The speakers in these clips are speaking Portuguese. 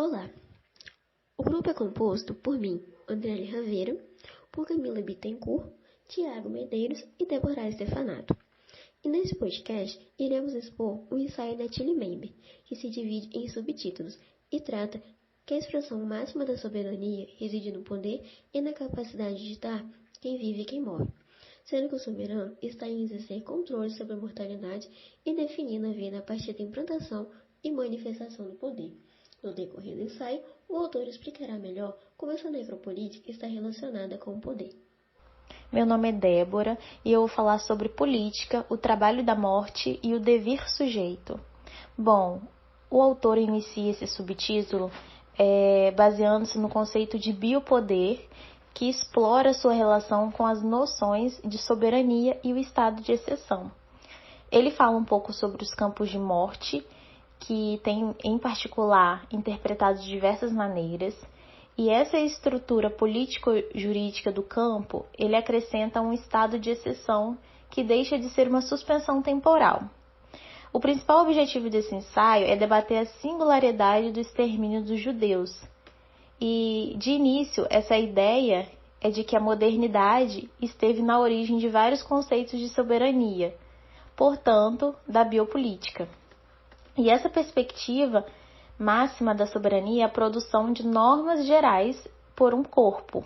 Olá, o grupo é composto por mim, André Raveira, por Camila Bittencourt, Tiago Medeiros e Débora Stefanato. E nesse podcast, iremos expor o ensaio da Tilly Member, que se divide em subtítulos e trata que a expressão máxima da soberania reside no poder e na capacidade de ditar quem vive e quem morre, sendo que o soberano está em exercer controle sobre a mortalidade e definindo a vida a partir da implantação e manifestação do poder. No decorrer do ensaio, o autor explicará melhor como essa necropolítica está relacionada com o poder. Meu nome é Débora e eu vou falar sobre política, o trabalho da morte e o devir sujeito. Bom, o autor inicia esse subtítulo baseando-se no conceito de biopoder, que explora sua relação com as noções de soberania e o estado de exceção. Ele fala um pouco sobre os campos de morte, que tem, em particular, interpretados de diversas maneiras, e essa estrutura político-jurídica do campo, ele acrescenta um estado de exceção que deixa de ser uma suspensão temporal. O principal objetivo desse ensaio é debater a singularidade do extermínio dos judeus. E, de início, essa ideia é de que a modernidade esteve na origem de vários conceitos de soberania, portanto, da biopolítica. E essa perspectiva máxima da soberania é a produção de normas gerais por um corpo,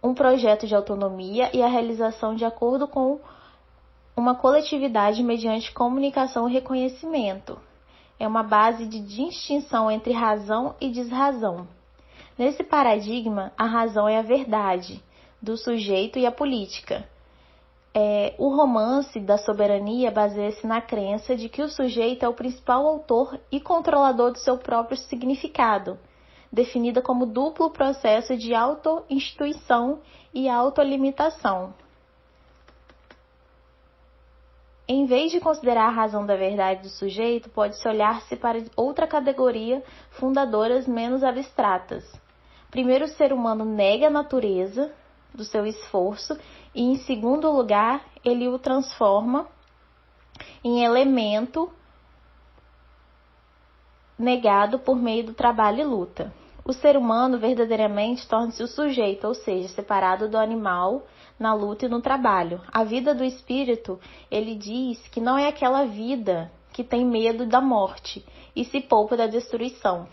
um projeto de autonomia e a realização de acordo com uma coletividade mediante comunicação e reconhecimento. É uma base de distinção entre razão e desrazão. Nesse paradigma, a razão é a verdade do sujeito e a política. O romance da soberania baseia-se na crença de que o sujeito é o principal autor e controlador do seu próprio significado, definida como duplo processo de auto-instituição e autolimitação. Em vez de considerar a razão da verdade do sujeito, pode-se olhar-se para outra categoria fundadoras menos abstratas. Primeiro, o ser humano nega a natureza do seu esforço e, em segundo lugar, ele o transforma em elemento negado por meio do trabalho e luta. O ser humano verdadeiramente torna-se o sujeito, ou seja, separado do animal na luta e no trabalho. A vida do espírito, ele diz que não é aquela vida que tem medo da morte e se poupa da destruição.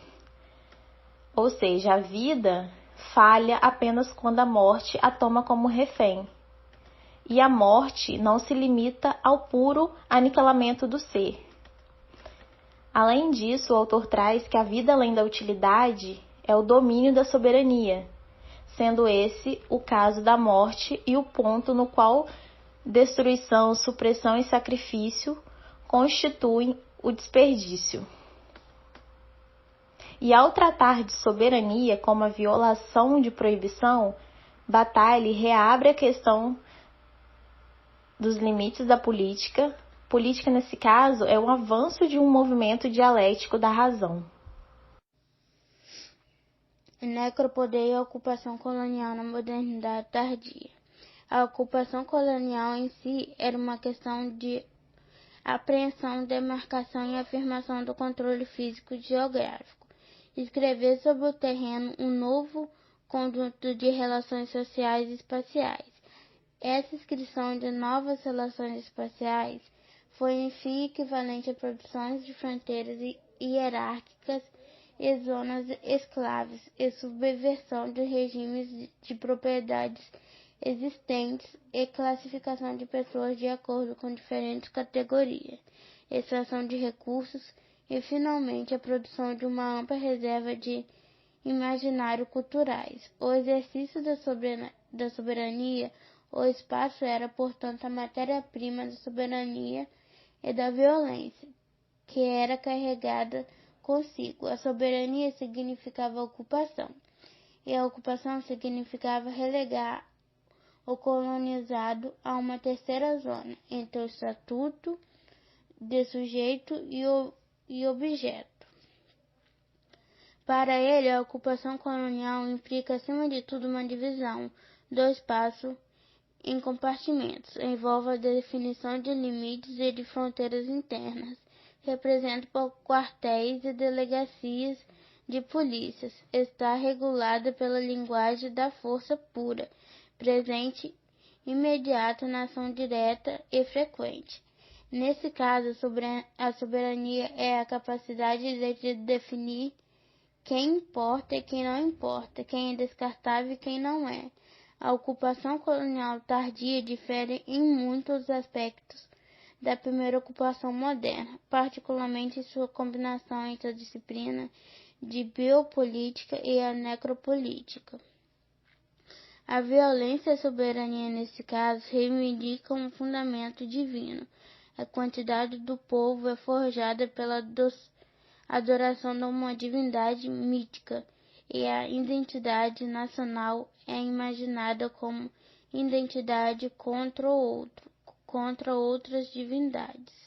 Ou seja, a vida falha apenas quando a morte a toma como refém. E a morte não se limita ao puro aniquilamento do ser. Além disso, o autor traz que a vida além da utilidade é o domínio da soberania, sendo esse o caso da morte e o ponto no qual destruição, supressão e sacrifício constituem o desperdício. E ao tratar de soberania como a violação de proibição, Bataille reabre a questão dos limites da política. Política, nesse caso, é o avanço de um movimento dialético da razão. Necropoder e a ocupação colonial na modernidade tardia. A ocupação colonial em si era uma questão de apreensão, demarcação e afirmação do controle físico geográfico. Escrever sobre o terreno um novo conjunto de relações sociais e espaciais. Essa inscrição de novas relações espaciais foi, enfim, equivalente a produções de fronteiras hierárquicas e zonas escravas e subversão de regimes de propriedades existentes e classificação de pessoas de acordo com diferentes categorias, extração de recursos e, finalmente, a produção de uma ampla reserva de imaginário culturais. O exercício da soberania, o espaço era, portanto, a matéria-prima da soberania e da violência, que era carregada consigo. A soberania significava ocupação, e a ocupação significava relegar o colonizado a uma terceira zona, entre o estatuto de sujeito e objeto. Para ele, a ocupação colonial implica, acima de tudo, uma divisão do espaço em compartimentos, envolve a definição de limites e de fronteiras internas, representa por quartéis e delegacias de polícias está regulada pela linguagem da força pura, presente, imediata na ação direta e frequente. Nesse caso, a soberania é a capacidade de definir quem importa e quem não importa, quem é descartável e quem não é. A ocupação colonial tardia difere em muitos aspectos da primeira ocupação moderna, particularmente em sua combinação entre a disciplina de biopolítica e a necropolítica. A violência e a soberania, nesse caso, reivindicam um fundamento divino. A quantidade do povo é forjada pela adoração de uma divindade mítica, e a identidade nacional é imaginada como identidade contra outras divindades.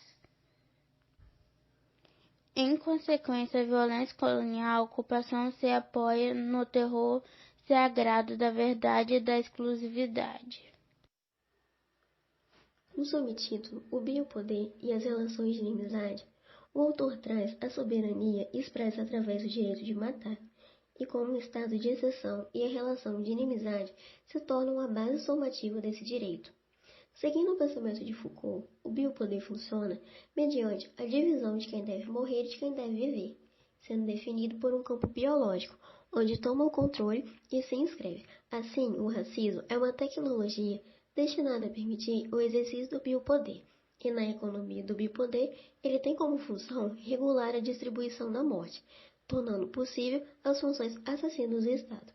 Em consequência, a violência colonial, a ocupação se apoia no terror, se agrada da verdade e da exclusividade. No subtítulo O Biopoder e as Relações de Inimizade, o autor traz a soberania expressa através do direito de matar, e como um estado de exceção e a relação de inimizade se tornam a base somativa desse direito. Seguindo o pensamento de Foucault, o biopoder funciona mediante a divisão de quem deve morrer e de quem deve viver, sendo definido por um campo biológico, onde toma o controle e se inscreve. Assim, o racismo é uma tecnologia destinada a permitir o exercício do biopoder, e na economia do biopoder, ele tem como função regular a distribuição da morte, tornando possível as funções assassinas do Estado.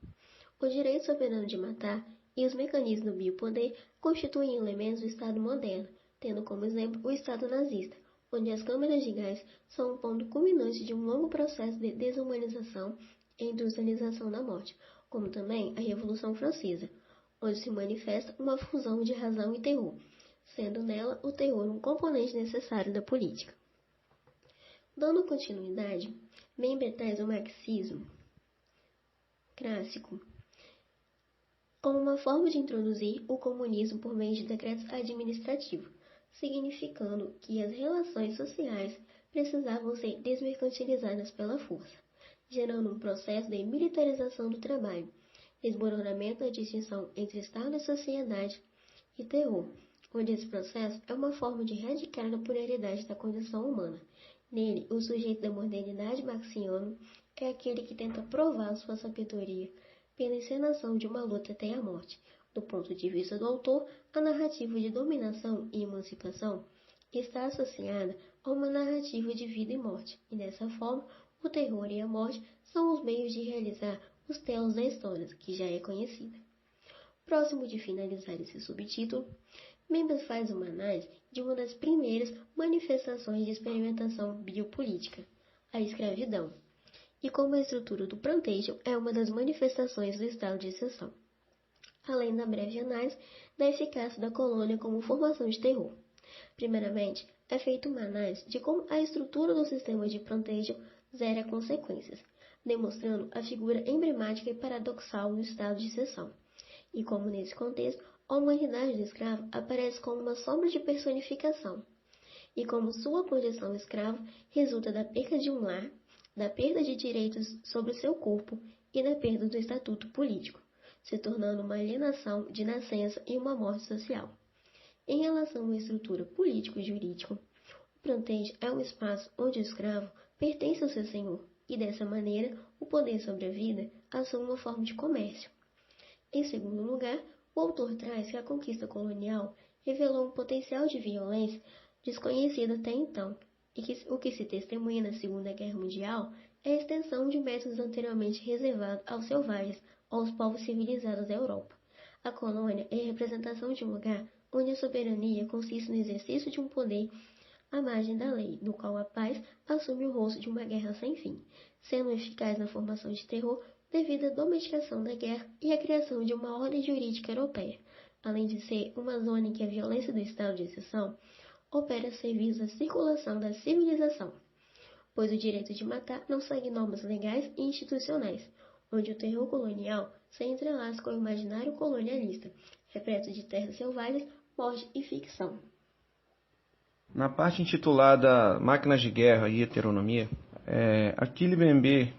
O direito soberano de matar e os mecanismos do biopoder constituem elementos do Estado moderno, tendo como exemplo o Estado nazista, onde as câmaras de gás são um ponto culminante de um longo processo de desumanização e industrialização da morte, como também a Revolução Francesa, onde se manifesta uma fusão de razão e terror, sendo nela o terror um componente necessário da política. Dando continuidade, Member traz o marxismo clássico como uma forma de introduzir o comunismo por meio de decretos administrativos, significando que as relações sociais precisavam ser desmercantilizadas pela força, gerando um processo de militarização do trabalho, desmoronamento da distinção entre Estado e sociedade e terror, onde esse processo é uma forma de erradicar a pluralidade da condição humana. Nele, o sujeito da modernidade marxiana é aquele que tenta provar sua sabedoria pela encenação de uma luta até a morte. Do ponto de vista do autor, a narrativa de dominação e emancipação está associada a uma narrativa de vida e morte, e dessa forma, o terror e a morte são os meios de realizar os telos da história, que já é conhecida. Próximo de finalizar esse subtítulo, Members faz uma análise de uma das primeiras manifestações de experimentação biopolítica, a escravidão, e como a estrutura do plantation é uma das manifestações do estado de exceção, além da breve análise da eficácia da colônia como formação de terror. Primeiramente, é feita uma análise de como a estrutura do sistema de plantation zera consequências, demonstrando a figura emblemática e paradoxal do estado de exceção, e como nesse contexto a humanidade do escravo aparece como uma sombra de personificação, e como sua condição escravo resulta da perda de um lar, da perda de direitos sobre seu corpo e da perda do estatuto político, se tornando uma alienação de nascença e uma morte social. Em relação à estrutura político-jurídica, o plantation é um espaço onde o escravo pertence ao seu senhor, e dessa maneira o poder sobre a vida assume uma forma de comércio. Em segundo lugar, o autor traz que a conquista colonial revelou um potencial de violência desconhecido até então, e que o que se testemunha na Segunda Guerra Mundial é a extensão de métodos anteriormente reservados aos selvagens, aos povos civilizados da Europa. A colônia é a representação de um lugar onde a soberania consiste no exercício de um poder à margem da lei, no qual a paz assume o rosto de uma guerra sem fim, sendo eficaz na formação de terror devido à domesticação da guerra e à criação de uma ordem jurídica europeia, além de ser uma zona em que a violência do estado de exceção opera a serviço da circulação da civilização, pois o direito de matar não segue normas legais e institucionais, onde o terror colonial se entrelaça com o imaginário colonialista, repleto de terras selvagens, morte e ficção. Na parte intitulada Máquinas de Guerra e Heteronomia, Achille Mbembe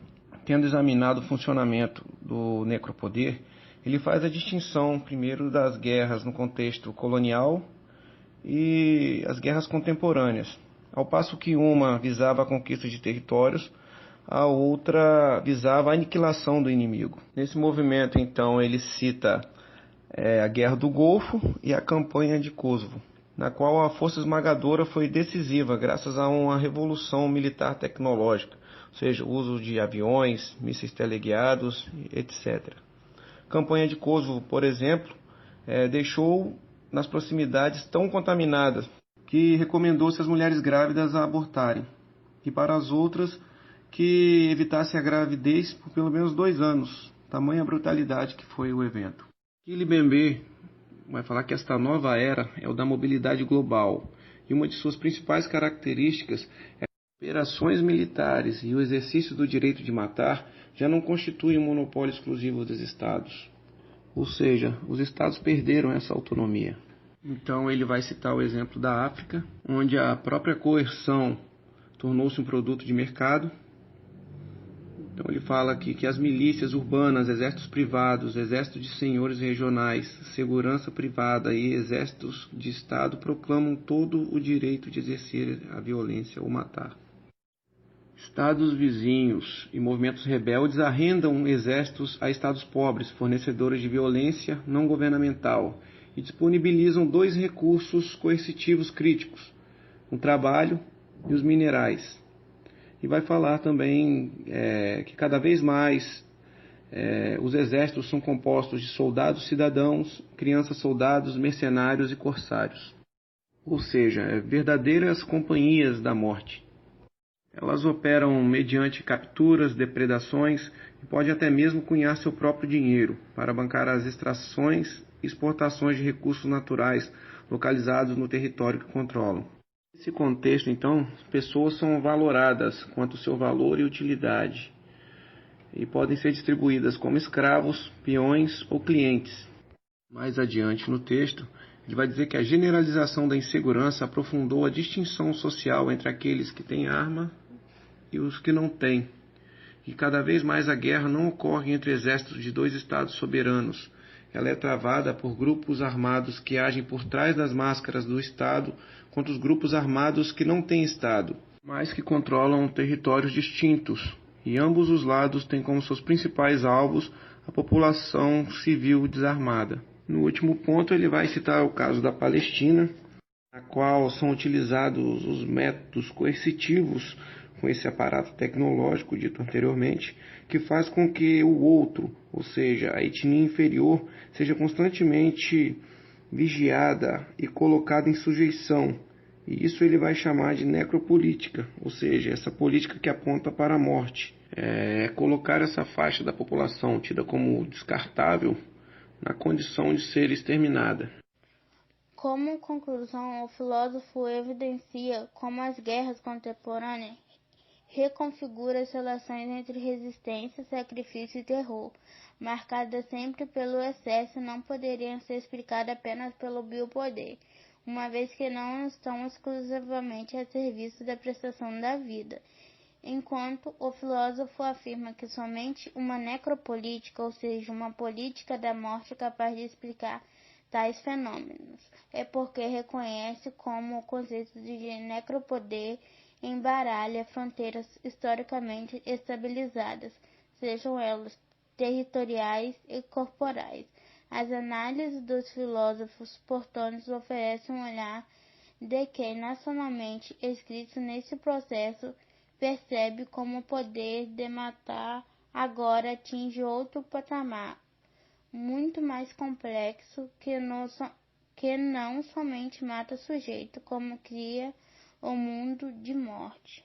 tendo examinado o funcionamento do necropoder, ele faz a distinção primeiro das guerras no contexto colonial e as guerras contemporâneas, ao passo que uma visava a conquista de territórios, a outra visava a aniquilação do inimigo. Nesse movimento, então, ele cita a Guerra do Golfo e a Campanha de Kosovo, na qual a força esmagadora foi decisiva graças a uma revolução militar tecnológica, ou seja, o uso de aviões, mísseis teleguiados, etc. A Campanha de Kosovo, por exemplo, deixou nas proximidades tão contaminadas que recomendou-se às mulheres grávidas a abortarem, e para as outras que evitassem a gravidez por pelo menos 2 anos, tamanha brutalidade que foi o evento. Kili Bembe vai falar que esta nova era é o da mobilidade global, e uma de suas principais características é que operações militares e o exercício do direito de matar já não constituem um monopólio exclusivo dos Estados. Ou seja, os Estados perderam essa autonomia. Então ele vai citar o exemplo da África, onde a própria coerção tornou-se um produto de mercado. Então ele fala aqui que as milícias urbanas, exércitos privados, exércitos de senhores regionais, segurança privada e exércitos de Estado proclamam todo o direito de exercer a violência ou matar. Estados vizinhos e movimentos rebeldes arrendam exércitos a estados pobres, fornecedores de violência não governamental, e disponibilizam 2 recursos coercitivos críticos, o trabalho e os minerais. E vai falar também que cada vez mais os exércitos são compostos de soldados cidadãos, crianças soldados, mercenários e corsários. Ou seja, verdadeiras companhias da morte. Elas operam mediante capturas, depredações e podem até mesmo cunhar seu próprio dinheiro para bancar as extrações e exportações de recursos naturais localizados no território que controlam. Nesse contexto, então, pessoas são valoradas quanto ao seu valor e utilidade e podem ser distribuídas como escravos, peões ou clientes. Mais adiante no texto, ele vai dizer que a generalização da insegurança aprofundou a distinção social entre aqueles que têm arma e os que não têm. E cada vez mais a guerra não ocorre entre exércitos de 2 estados soberanos. Ela é travada por grupos armados que agem por trás das máscaras do Estado contra os grupos armados que não têm Estado, mas que controlam territórios distintos. E ambos os lados têm como seus principais alvos a população civil desarmada. No último ponto, ele vai citar o caso da Palestina, na qual são utilizados os métodos coercitivos com esse aparato tecnológico dito anteriormente, que faz com que o outro, ou seja, a etnia inferior, seja constantemente vigiada e colocada em sujeição. E isso ele vai chamar de necropolítica, ou seja, essa política que aponta para a morte. É colocar essa faixa da população, tida como descartável, na condição de ser exterminada. Como conclusão, o filósofo evidencia como as guerras contemporâneas reconfiguram as relações entre resistência, sacrifício e terror, marcadas sempre pelo excesso, não poderiam ser explicadas apenas pelo biopoder, uma vez que não estão exclusivamente a serviço da prestação da vida. Enquanto o filósofo afirma que somente uma necropolítica, ou seja, uma política da morte capaz de explicar tais fenômenos, é porque reconhece como o conceito de necropoder embaralha fronteiras historicamente estabilizadas, sejam elas territoriais e corporais. As análises dos filósofos portões oferecem um olhar de quem, nacionalmente inscrito nesse processo, percebe como o poder de matar agora atinge outro patamar, muito mais complexo, que não somente mata o sujeito, como cria o mundo de morte.